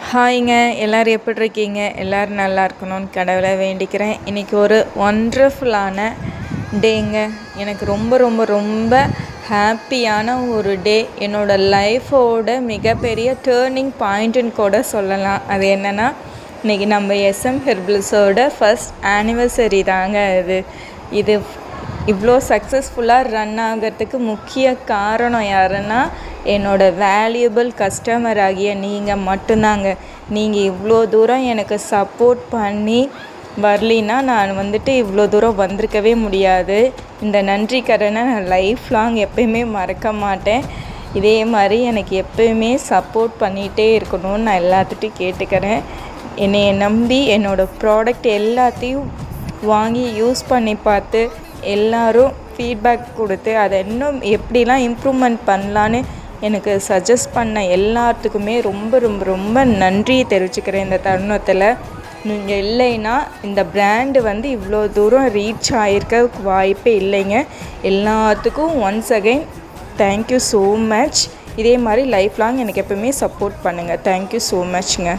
ஹாய்ங்க, எல்லோரும் எப்படி இருக்கீங்க? எல்லோரும் நல்லா இருக்கணும்னு கடவுளை வேண்டிக்கிறேன். இன்றைக்கி ஒரு ஒண்டர்ஃபுல்லான டேங்க. எனக்கு ரொம்ப ரொம்ப ரொம்ப ஹாப்பியான ஒரு டே. என்னோடய லைஃபோட மிகப்பெரிய டேர்னிங் பாயிண்ட்டுன்னு கூட சொல்லலாம். அது என்னென்னா, இன்றைக்கி நம்ம எஸ்எம் ஹெர்பல்ஸோட ஃபஸ்ட் ஆனிவர்சரி தாங்க. இது இவ்வளோ சக்ஸஸ்ஃபுல்லாக ரன் ஆகிறதுக்கு முக்கிய காரணம் யாருன்னா, என்னோடய வேல்யூபிள் கஸ்டமர் ஆகிய நீங்கள் மட்டும்தாங்க. நீங்கள் இவ்வளோ தூரம் எனக்கு சப்போர்ட் பண்ணி வரலின்னா நான் இவ்வளோ தூரம் வந்திருக்கவே முடியாது. இந்த நன்றி கடனை நான் லைஃப் லாங் எப்பயுமே மறக்க மாட்டேன். இதே மாதிரி எனக்கு எப்பயுமே சப்போர்ட் பண்ணிகிட்டே இருக்கணும்னு நான் எல்லாத்துட்டையும் கேட்டுக்கிறேன். என்னையை நம்பி என்னோடய ப்ராடக்ட் எல்லாத்தையும் வாங்கி யூஸ் பண்ணி பார்த்து எல்லோரும் ஃபீட்பேக் கொடுத்து அதை இன்னும் எப்படிலாம் இம்ப்ரூவ்மெண்ட் பண்ணலான்னு எனக்கு சஜஸ்ட் பண்ண எல்லாத்துக்குமே ரொம்ப ரொம்ப ரொம்ப நன்றியை தெரிவிச்சுக்கிறேன். இந்த தருணத்தில் நீங்கள் இல்லைன்னா இந்த பிராண்டு இவ்வளோ தூரம் ரீச் ஆகிருக்க வாய்ப்பே இல்லைங்க. எல்லாத்துக்கும் once again thank you so much. இதே மாதிரி லைஃப் லாங் எனக்கு எப்பவுமே சப்போர்ட் பண்ணுங்கள். Thank you so மச்ங்க.